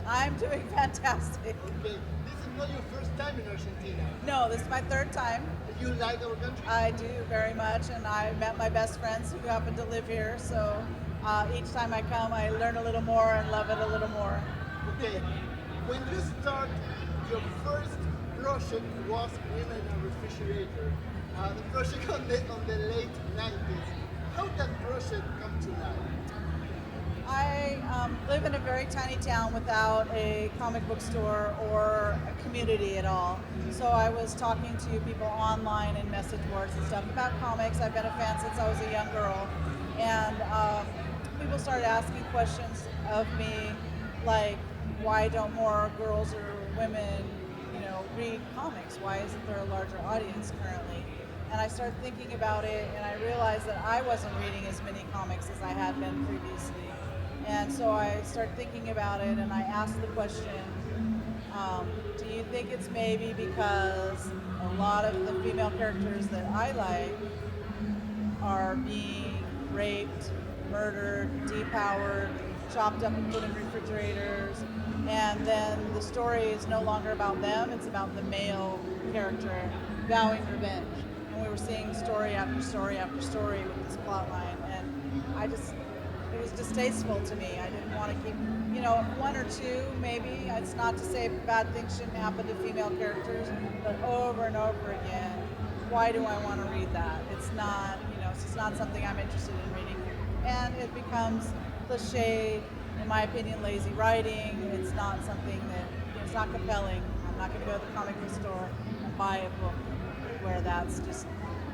I'm doing fantastic. Okay, this is not your first time in Argentina. No, this is my third time. You like our country? I do very much, and I met my best friends who happen to live here. So each time I come, I learn a little more and love it a little more. Okay, when you start, your first project was Women in a Refrigerator. The project on the late 90s. How did that project come to life? I live in a very tiny town without a comic book store or a community at all. So I was talking to people online and message boards and stuff about comics. I've been a fan since I was a young girl. And people started asking questions of me like, why don't more girls or women, read comics? Why isn't there a larger audience currently? And I started thinking about it, and I realized that I wasn't reading as many comics as I had been previously. And so I started thinking about it, and I asked the question, do you think it's maybe because a lot of the female characters that I like are being raped, murdered, depowered, chopped up and put in refrigerators, and then the story is no longer about them, it's about the male character vowing revenge. And we were seeing story after story after story with this plot line, and it was distasteful to me. I didn't want to keep, one or two maybe. It's not to say bad things shouldn't happen to female characters, but over and over again, why do I want to read that? It's not, it's just not something I'm interested in reading. And it becomes cliche, in my opinion, lazy writing. It's not something that, it's not compelling. I'm not going to go to the comic book store and buy a book where that's just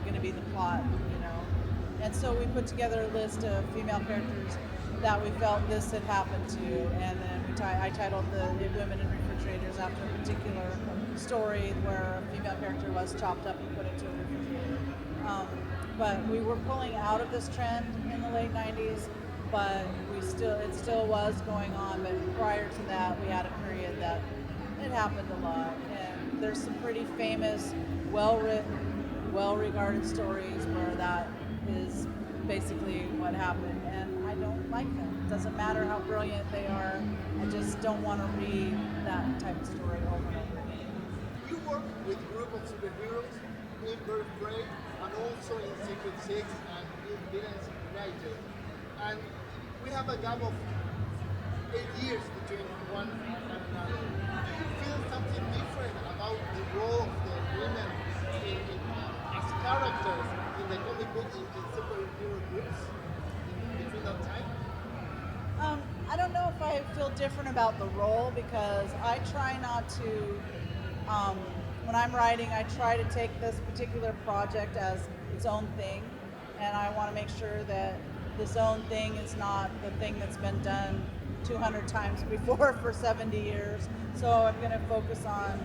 going to be the plot, And so we put together a list of female characters that we felt this had happened to, and then I titled the Women in Refrigerators after a particular story where a female character was chopped up and put into a refrigerator. But we were pulling out of this trend in the late 90s, but it still was going on. But prior to that, we had a period that it happened a lot, and there's some pretty famous, well-written, well-regarded stories where that is basically what happened, and I don't like them. It doesn't matter how brilliant they are, I just don't want to read that type of story over and over again. You work with a group of superheroes in Birth Grade and also in Secret Six and in Villains United. And we have a gap of 8 years between one and another. Do you feel something different about the role of the women as characters in the comic book in superhero groups between that time? I don't know if I feel different about the role, because I try not to, when I'm writing, I try to take this particular project as its own thing, and I want to make sure that this own thing is not the thing that's been done 200 times before for 70 years. So I'm going to focus on,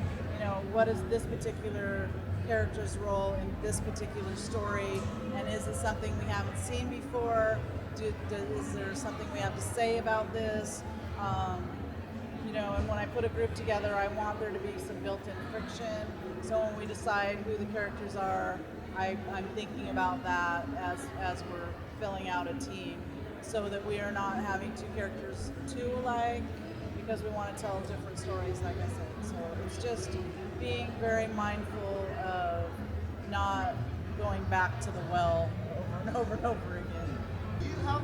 what is this particular character's role in this particular story, and is it something we haven't seen before? Is there something we have to say about this? And when I put a group together, I want there to be some built-in friction. So when we decide who the characters are, I'm thinking about that as we're filling out a team, so that we are not having two characters too alike, because we want to tell different stories, like I said. So it's just being very mindful of not going back to the well over and over and over again. Do you have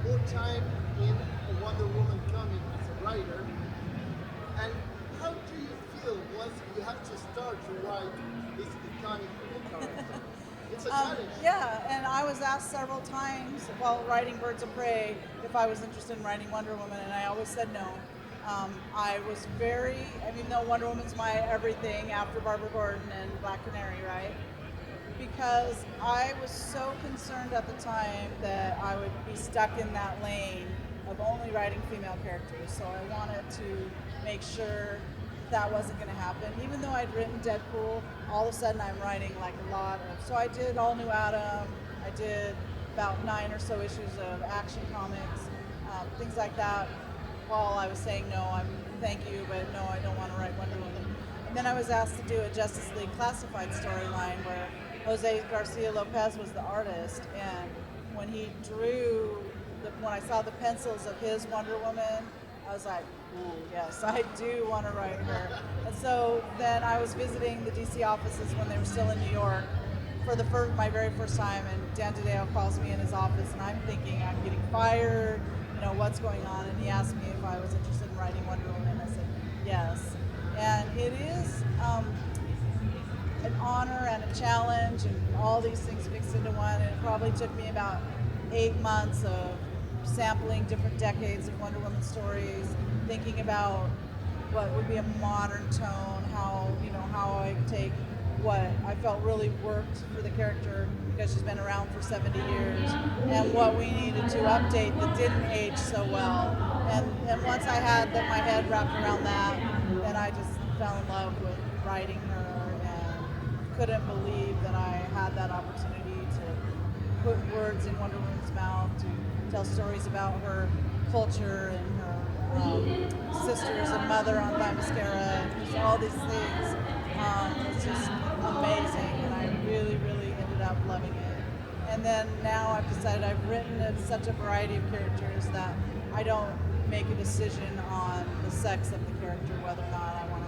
more time in a Wonder Woman comic as a writer? And how do you feel once you have to start to write this iconic character? It's a challenge. Yeah, and I was asked several times while writing Birds of Prey if I was interested in writing Wonder Woman, and I always said no. I was even though Wonder Woman's my everything after Barbara Gordon and Black Canary, right? Because I was so concerned at the time that I would be stuck in that lane of only writing female characters. So I wanted to make sure that wasn't going to happen. Even though I'd written Deadpool, all of a sudden I'm writing like a lot of... So I did All New Adam, I did about 9 or so issues of Action Comics, things like that. While I was saying no, thank you, but no, I don't want to write Wonder Woman. And then I was asked to do a Justice League classified storyline where Jose Garcia Lopez was the artist, and when he drew, when I saw the pencils of his Wonder Woman, I was like, ooh, yes, I do want to write her. And so then I was visiting the DC offices when they were still in New York for my very first time, and Dan DiDeo calls me in his office, and I'm thinking I'm getting fired, what's going on? And he asked me if I was interested in writing Wonder Woman. I said yes. And it is an honor and a challenge and all these things mixed into one. And it probably took me about 8 months of sampling different decades of Wonder Woman stories, thinking about what would be a modern tone, how I take what I felt really worked for the character because she's been around for 70 years, and what we needed to update that didn't age so well. And once I had my head wrapped around that, then I just fell in love with writing her and couldn't believe that I had that opportunity to put words in Wonder Woman's mouth, to tell stories about her culture and her sisters and mother on Themyscira, and just all these things. It's just amazing, and I really, really ended up loving it. And then now I've decided I've written such a variety of characters that I don't make a decision on the sex of the character, whether or not I want to